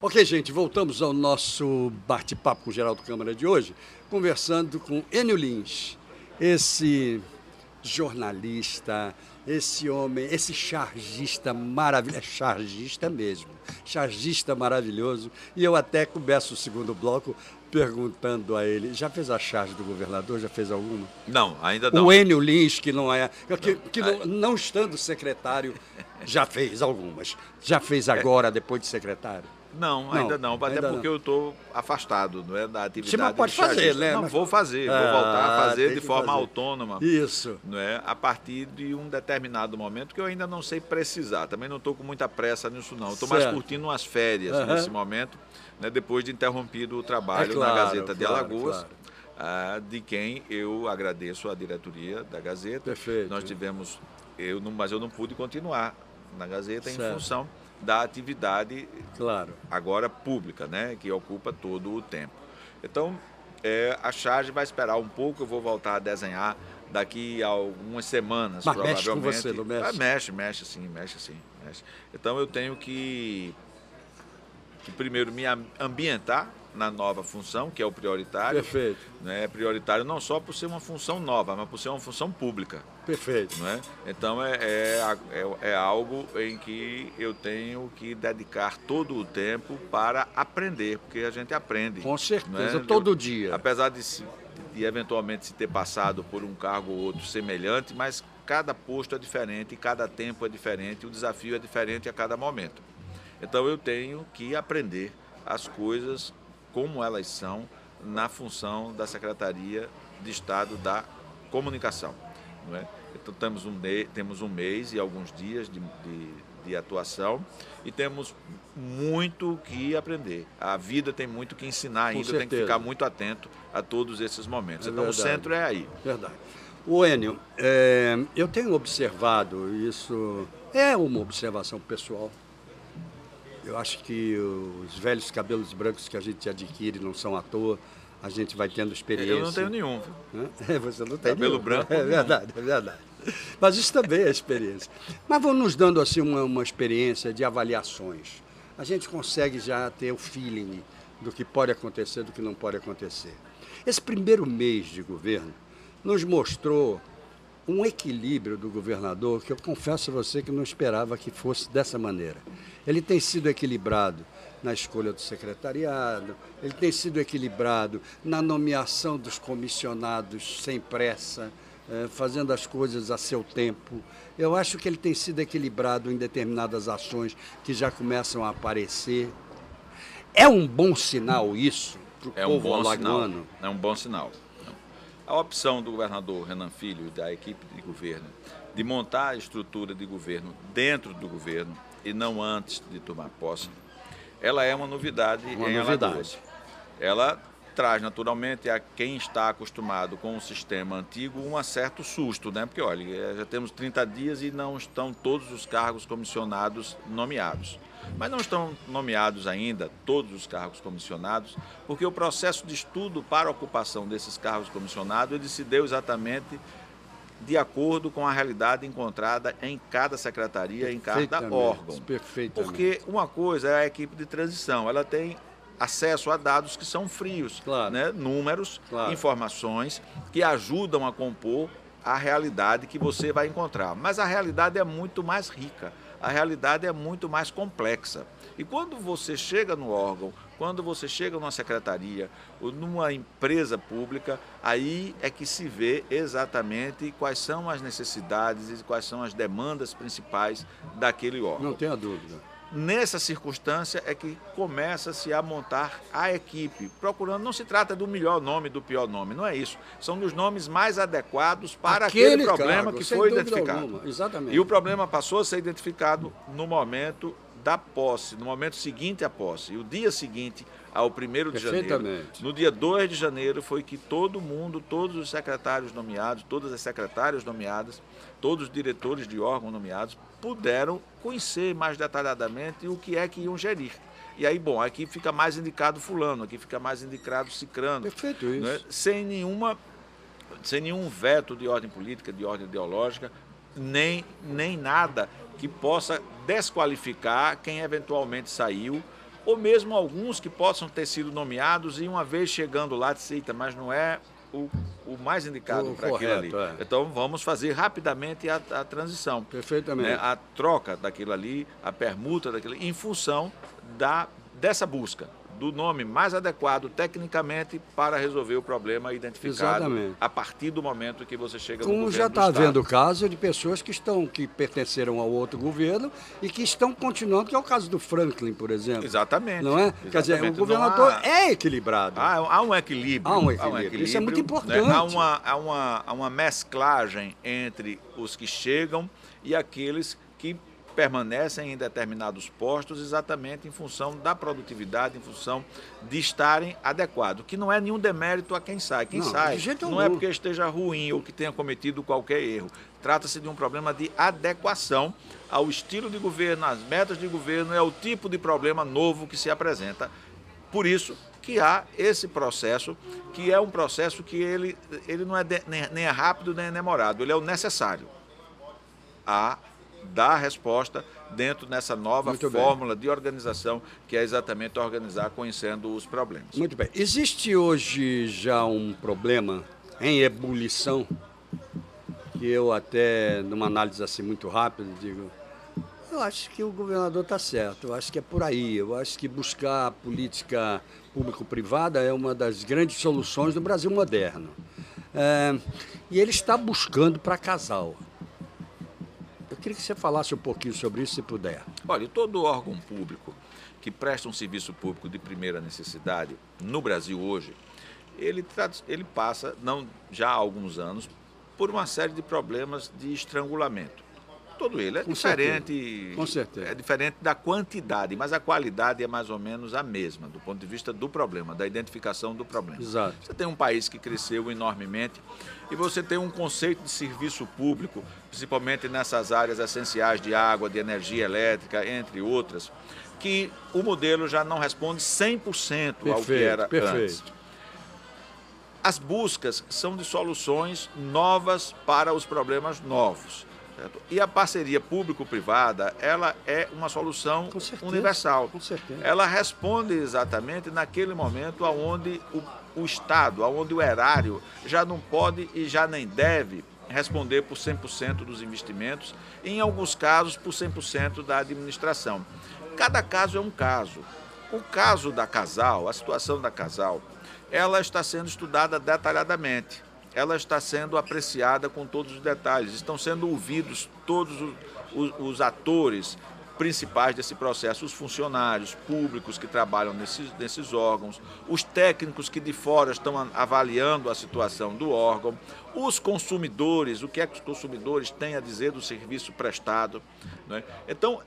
Ok, gente, voltamos ao nosso bate-papo com o Geraldo Câmara de hoje, conversando com Enio Lins, esse jornalista, esse homem, esse chargista maravilhoso, é chargista mesmo, chargista maravilhoso. E eu até começo o segundo bloco perguntando a ele, já fez a charge do governador, já fez alguma? Não, ainda não. O Enio Lins, que não é, Não. não estando secretário, já fez algumas. Já fez agora, depois de secretário? Não, ainda não, até ainda porque não. eu estou afastado, não é, da atividade. Você não pode de chargista. fazer, né? Não, Mas- vou fazer, vou voltar a fazer tem de que forma fazer. autônoma, Isso. não é, a partir de um determinado momento que eu ainda não sei precisar. Também não estou com muita pressa nisso, não. Estou mais Certo. curtindo umas férias Aham. nesse momento, né, depois de interrompido o trabalho É claro, na Gazeta de claro, Alagoas. claro. De quem eu agradeço a diretoria da Gazeta. Perfeito. Nós tivemos, mas eu não pude continuar na Gazeta em Certo. função da atividade Claro. agora pública, né, que ocupa todo o tempo. Então, a charge vai esperar um pouco, eu vou voltar a desenhar daqui a algumas semanas, Mas mexe provavelmente. com você, não mexe? Mexe sim, mexe. Então eu tenho que primeiro me ambientar na nova função, que é o prioritário. Perfeito. Né? Prioritário não só por ser uma função nova, mas por ser uma função pública. Perfeito. Não é? Então é algo em que eu tenho que dedicar todo o tempo para aprender, porque a gente aprende. Com certeza, não é? todo dia. Apesar de eventualmente se ter passado por um cargo ou outro semelhante, mas cada posto é diferente, cada tempo é diferente, o desafio é diferente a cada momento. Então eu tenho que aprender as coisas como elas são na função da Secretaria de Estado da Comunicação. Não é? Então temos um mês e alguns dias de atuação e temos muito que aprender. A vida tem muito que ensinar ainda, tem que ficar muito atento a todos esses momentos. Então verdade. o centro é aí. Verdade. O Enio, eu tenho observado, isso é uma observação pessoal. Eu acho que os velhos cabelos brancos que a gente adquire não são à toa. A gente vai tendo experiência. Eu não tenho nenhum. Você não tem Cabelo nenhum. branco, É verdade, é verdade. Mas isso também é experiência. Mas vão nos dando assim uma experiência de avaliações. A gente consegue já ter o feeling do que pode acontecer, do que não pode acontecer. Esse primeiro mês de governo nos mostrou um equilíbrio do governador que eu confesso a você que não esperava que fosse dessa maneira. Ele tem sido equilibrado na escolha do secretariado, ele tem sido equilibrado na nomeação dos comissionados sem pressa, fazendo as coisas a seu tempo. Eu acho que ele tem sido equilibrado em determinadas ações que já começam a aparecer. É um bom sinal isso para o povo alagoano? É um bom sinal. A opção do governador Renan Filho e da equipe de governo de montar a estrutura de governo dentro do governo e não antes de tomar posse, ela é uma novidade em Alagoas. Ela traz naturalmente a quem está acostumado com o sistema antigo um certo susto, né? Porque, olha, já temos 30 dias e não estão todos os cargos comissionados nomeados. Mas não estão nomeados ainda todos os cargos comissionados, porque o processo de estudo para a ocupação desses cargos comissionados, ele se deu exatamente de acordo com a realidade encontrada em cada secretaria, em cada órgão. Perfeitamente. Porque uma coisa é a equipe de transição, ela tem acesso a dados que são frios, Claro. né? Números, Claro. informações que ajudam a compor a realidade que você vai encontrar. Mas a realidade é muito mais rica, a realidade é muito mais complexa. E quando você chega no órgão, quando você chega numa secretaria ou numa empresa pública, aí é que se vê exatamente quais são as necessidades e quais são as demandas principais daquele órgão. Não tenha dúvida. Nessa circunstância é que começa-se a montar a equipe, procurando, não se trata do melhor nome, do pior nome, não é isso. São dos nomes mais adequados para aquele problema que foi identificado. Exatamente. E o problema passou a ser identificado no momento da posse, no momento seguinte à posse. E o dia seguinte ao 1º de janeiro, no dia 2 de janeiro, foi que todo mundo, todos os secretários nomeados, todas as secretárias nomeadas, todos os diretores de órgão nomeados, puderam conhecer mais detalhadamente o que é que iam gerir. E aí, bom, aqui fica mais indicado fulano, aqui fica mais indicado cicrano. Perfeito isso. Né? Sem nenhum veto de ordem política, de ordem ideológica, nem nada que possa desqualificar quem eventualmente saiu ou mesmo alguns que possam ter sido nomeados e uma vez chegando lá, disse, eita, mas não é o mais indicado para aquilo ali. Então vamos fazer rapidamente a transição. Perfeitamente. Né? A troca daquilo ali, a permuta daquilo ali, em função dessa busca do nome mais adequado tecnicamente para resolver o problema identificado. Exatamente. A partir do momento que você chega no Como governo já está do Estado. havendo o caso de pessoas que pertenceram ao outro governo e que estão continuando, que é o caso do Franklin, por exemplo. Exatamente. Não é? Exatamente. Quer dizer, o governador é equilibrado. Há um equilíbrio. Há um equilíbrio. Isso é muito importante. Né? Há uma mesclagem entre os que chegam e aqueles que permanecem em determinados postos exatamente em função da produtividade, em função de estarem adequados, que não é nenhum demérito a quem sai. Quem sai não é porque esteja ruim ou que tenha cometido qualquer erro. Trata-se de um problema de adequação ao estilo de governo, às metas de governo, é o tipo de problema novo que se apresenta. Por isso que há esse processo, que é um processo que ele não é nem é rápido nem é demorado, ele é o necessário a dar resposta dentro dessa nova fórmula de organização, que é exatamente organizar conhecendo os problemas. Muito bem. Existe hoje já um problema em ebulição, que eu até, numa análise assim muito rápida, digo, eu acho que o governador está certo, eu acho que é por aí, eu acho que buscar a política público-privada é uma das grandes soluções do Brasil moderno. E ele está buscando para casal. Eu queria que você falasse um pouquinho sobre isso, se puder. Olha, todo órgão público que presta um serviço público de primeira necessidade, no Brasil hoje, ele passa, já há alguns anos, por uma série de problemas de estrangulamento. Todo ele é diferente, com certeza. É diferente da quantidade, mas a qualidade é mais ou menos a mesma, do ponto de vista do problema, da identificação do problema. Exato. Você tem um país que cresceu enormemente e você tem um conceito de serviço público, principalmente nessas áreas essenciais de água, de energia elétrica, entre outras, que o modelo já não responde 100% ao que era antes. As buscas são de soluções novas para os problemas novos. Certo? E a parceria público-privada, ela é uma solução universal. Com certeza. Ela responde exatamente naquele momento onde o Estado, onde o erário já não pode e já nem deve responder por 100% dos investimentos, e em alguns casos por 100% da administração. Cada caso é um caso. O caso da Casal, a situação da Casal, ela está sendo estudada detalhadamente. Ela está sendo apreciada com todos os detalhes, estão sendo ouvidos todos os atores principais desse processo, os funcionários públicos que trabalham nesses órgãos, os técnicos que de fora estão avaliando a situação do órgão, os consumidores, o que é que os consumidores têm a dizer do serviço prestado. Né? Então,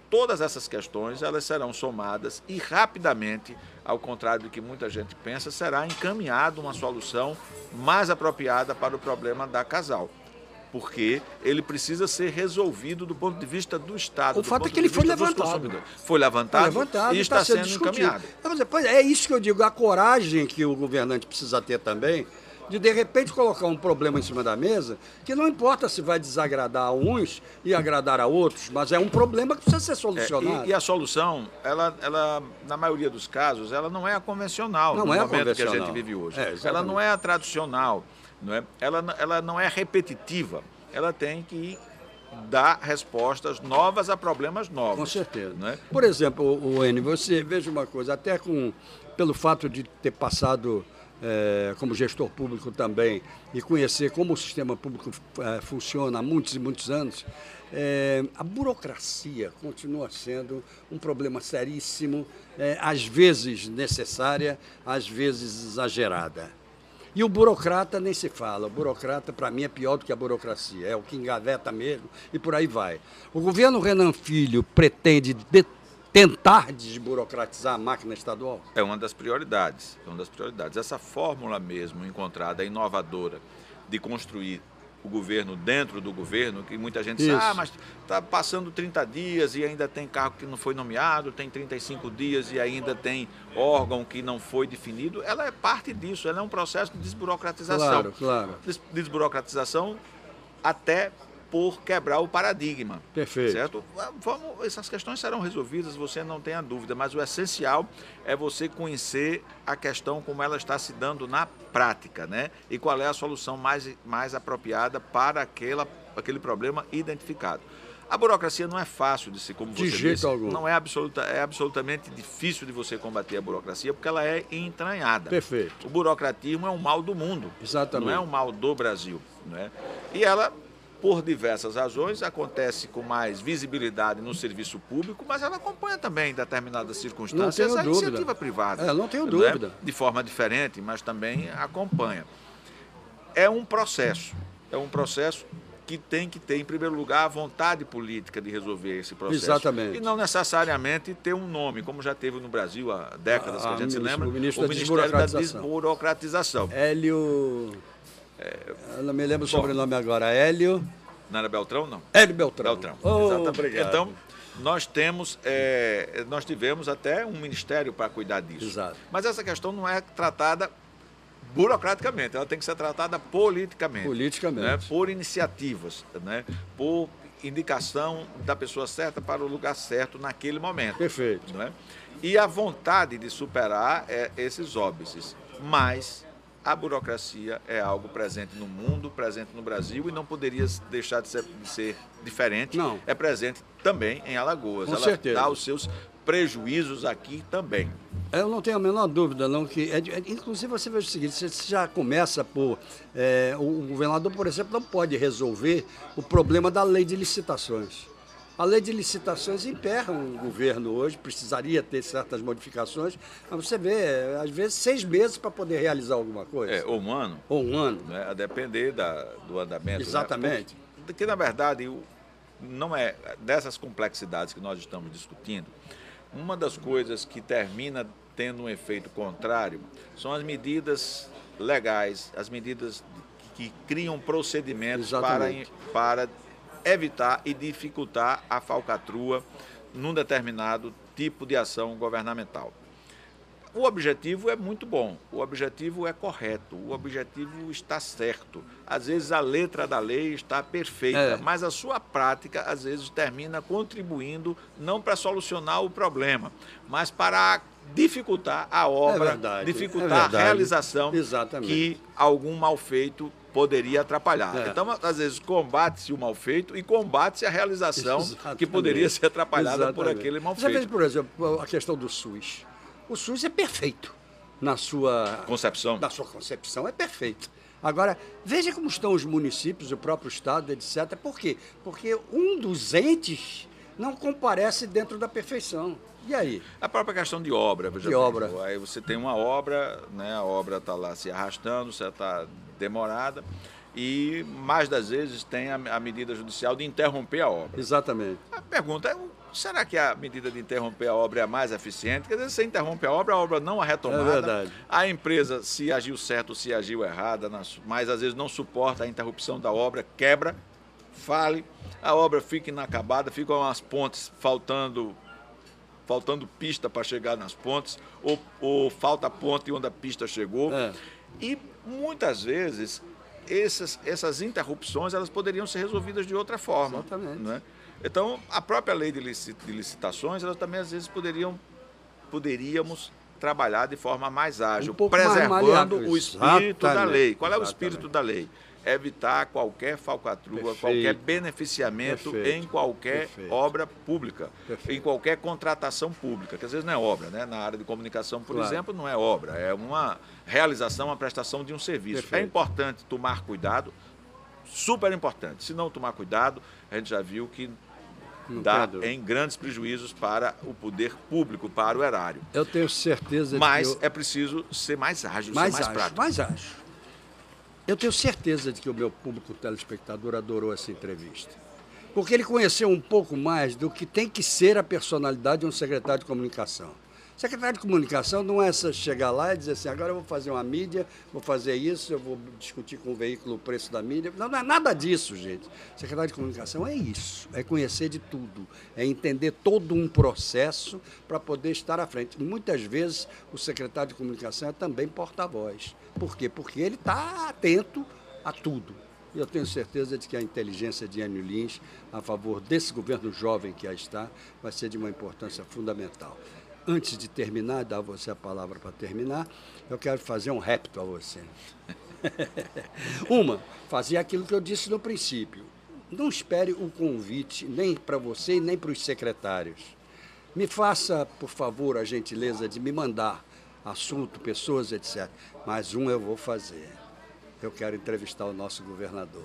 todas essas questões elas serão somadas e rapidamente, ao contrário do que muita gente pensa, será encaminhada uma solução mais apropriada para o problema da Casal. Porque ele precisa ser resolvido do ponto de vista do Estado. O fato é que ele foi levantado. Foi levantado e está sendo encaminhado. É isso que eu digo, a coragem que o governante precisa ter também, de repente colocar um problema em cima da mesa, que não importa se vai desagradar a uns e agradar a outros, mas é um problema que precisa ser solucionado. E a solução, ela, na maioria dos casos, ela não é a convencional, no momento que a gente vive hoje. Ela não é a tradicional, não é? Ela não é repetitiva, ela tem que dar respostas novas a problemas novos. Com certeza. Não é? Por exemplo, o Enio, você veja uma coisa, até pelo fato de ter passado como gestor público também e conhecer como o sistema público funciona há muitos e muitos anos, a burocracia continua sendo um problema seríssimo, às vezes necessária, às vezes exagerada. E o burocrata nem se fala. O burocrata, para mim, é pior do que a burocracia. É o que engaveta mesmo e por aí vai. O governo Renan Filho pretende tentar desburocratizar a máquina estadual? É uma das prioridades. Essa fórmula mesmo encontrada, inovadora, de construir o governo dentro do governo, que muita gente diz, mas está passando 30 dias e ainda tem cargo que não foi nomeado, tem 35 dias e ainda tem órgão que não foi definido. Ela é parte disso, ela é um processo de desburocratização. Claro. Desburocratização até por quebrar o paradigma. Perfeito. Certo? Essas questões serão resolvidas, você não tenha dúvida, mas o essencial é você conhecer a questão como ela está se dando na prática, né? E qual é a solução mais apropriada para aquele problema identificado. A burocracia não é fácil de se, como você disse, de jeito algum. não é absolutamente difícil de você combater a burocracia, porque ela é entranhada. Perfeito. O burocratismo é um mal do mundo, Exatamente. não é um mal do Brasil, né? E ela, por diversas razões, acontece com mais visibilidade no serviço público, mas ela acompanha também, em determinadas circunstâncias, a iniciativa privada. Não tenho dúvida. De forma diferente, mas também acompanha. É um processo que tem que ter, em primeiro lugar, a vontade política de resolver esse processo. Exatamente. E não necessariamente ter um nome, como já teve no Brasil há décadas, que a gente se lembra, o Ministério da Desburocratização. Hélio... Eu não me lembro o sobrenome agora. Hélio... Não era Beltrão, não? Hélio Beltrão. Exatamente. Obrigado. Então, nós tivemos até um ministério para cuidar disso. Exato. Mas essa questão não é tratada burocraticamente, ela tem que ser tratada politicamente. Politicamente. Né? Por iniciativas, né? Por indicação da pessoa certa para o lugar certo naquele momento. Perfeito. Né? E a vontade de superar esses óbices. Mas a burocracia é algo presente no mundo, presente no Brasil e não poderia deixar de ser diferente. Não. É presente também em Alagoas. Com ela certeza. dá os seus prejuízos aqui também. Eu não tenho a menor dúvida, não, que inclusive você vê o seguinte, você já começa por... o governador, por exemplo, não pode resolver o problema da lei de licitações. A lei de licitações emperra o governo hoje, precisaria ter certas modificações, mas você vê, às vezes, 6 meses para poder realizar alguma coisa. Ou um ano. Ou um ano. Né, a depender do andamento. Exatamente. Né? Porque, na verdade, não é dessas complexidades que nós estamos discutindo. Uma das coisas que termina tendo um efeito contrário são as medidas legais, as medidas que criam procedimentos para evitar e dificultar a falcatrua num determinado tipo de ação governamental. O objetivo é muito bom, o objetivo é correto, o objetivo está certo. Às vezes a letra da lei está perfeita, mas a sua prática às vezes termina contribuindo não para solucionar o problema, mas para dificultar a obra, dificultar a realização que algum mal feito poderia atrapalhar. Então, às vezes, combate-se o mal feito e combate-se a realização que poderia ser atrapalhada por aquele mal feito. Você veja, por exemplo, a questão do SUS. O SUS é perfeito na sua concepção. Na sua concepção é perfeito. Agora, veja como estão os municípios, o próprio Estado, etc. Por quê? Porque um dos não comparece dentro da perfeição. E aí? A própria questão de obra. De obra. Aí você tem uma obra, né, a obra está lá se arrastando, você está demorada, e mais das vezes tem a medida judicial de interromper a obra. Exatamente. A pergunta é, será que a medida de interromper a obra é a mais eficiente? Quer dizer, você interrompe a obra não é retomada. É verdade. A empresa, se agiu certo ou se agiu errada, mas às vezes não suporta a interrupção da obra, quebra, fale, a obra fica inacabada, ficam as pontes faltando pista para chegar nas pontes, ou falta ponte onde a pista chegou. E muitas vezes essas interrupções elas poderiam ser resolvidas de outra forma. Exatamente. Né? Então, a própria lei de licitações, elas também às vezes poderíamos trabalhar de forma mais ágil, preservando o espírito da lei. Qual é o espírito da lei? Evitar qualquer falcatrua, qualquer beneficiamento em qualquer obra pública, em qualquer contratação pública, que às vezes não é obra, né? Na área de comunicação, por exemplo, não é obra, é uma realização, uma prestação de um serviço. É importante tomar cuidado, super importante. Se não tomar cuidado, a gente já viu que dá em grandes prejuízos para o poder público, para o erário. Eu tenho certeza Mas é preciso ser mais ágil, ser mais prático. Mais ágil. Eu tenho certeza de que o meu público telespectador adorou essa entrevista. Porque ele conheceu um pouco mais do que tem que ser a personalidade de um secretário de comunicação. Secretário de comunicação não é só chegar lá e dizer assim, agora eu vou fazer uma mídia, vou fazer isso, eu vou discutir com o veículo o preço da mídia. Não, não é nada disso, gente. Secretário de comunicação é isso, é conhecer de tudo, é entender todo um processo para poder estar à frente. Muitas vezes o secretário de comunicação é também porta-voz. Por quê? Porque ele está atento a tudo. E eu tenho certeza de que a inteligência de Enio Lins, a favor desse governo jovem que aí está, vai ser de uma importância fundamental. Antes de terminar, dar a você a palavra para terminar, eu quero fazer um repto a você. Fazer aquilo que eu disse no princípio. Não espere o convite nem para você e nem para os secretários. Me faça, por favor, a gentileza de me mandar assunto, pessoas, etc. Mas eu vou fazer. Eu quero entrevistar o nosso governador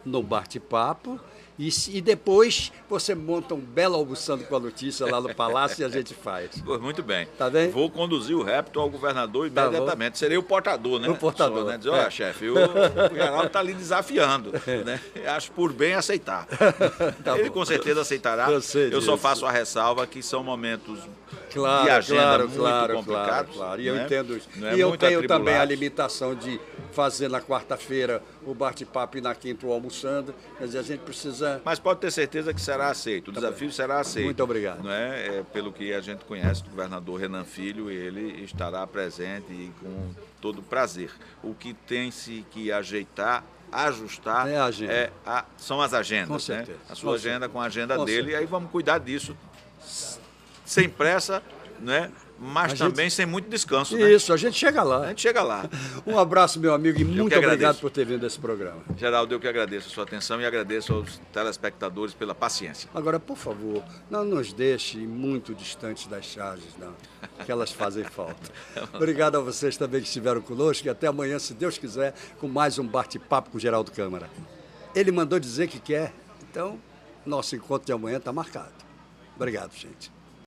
no bate-papo e depois você monta um belo almoçando com a notícia lá no Palácio e a gente faz. Muito bem. Tá bem? Vou conduzir o repto ao governador imediatamente. Tá, serei o portador, né? O portador. Só, né? Dizer, olha, chefe, o Geraldo está lhe desafiando. Né? Acho por bem aceitar. Tá Ele bom. com certeza aceitará. Eu só faço a ressalva que são momentos de agenda muito complicados. Claro. E né? eu entendo isso. Não é E eu muito tenho atribulados. também a limitação de fazer na quarta-feira o bate-papo e na quinta o almoçando. Quer dizer, a gente precisa... Mas pode ter certeza que será aceito. O desafio será aceito. Muito obrigado. Não é? Pelo que a gente conhece do governador Renan Filho, ele estará presente e com todo prazer. O que tem-se que ajustar É a agenda. são as agendas. Com certeza. Né? A sua agenda com a agenda Com dele. certeza. E aí vamos cuidar disso sem pressa, né? Mas também sem muito descanso. Né? Isso, a gente chega lá. A gente chega lá. Um abraço, meu amigo, e muito obrigado agradeço. por ter vindo a esse programa. Geraldo, eu que agradeço a sua atenção e agradeço aos telespectadores pela paciência. Agora, por favor, não nos deixe muito distantes das charges, não, que elas fazem falta. Obrigado a vocês também que estiveram conosco e até amanhã, se Deus quiser, com mais um bate-papo com o Geraldo Câmara. Ele mandou dizer que quer, então nosso encontro de amanhã está marcado. Obrigado, gente.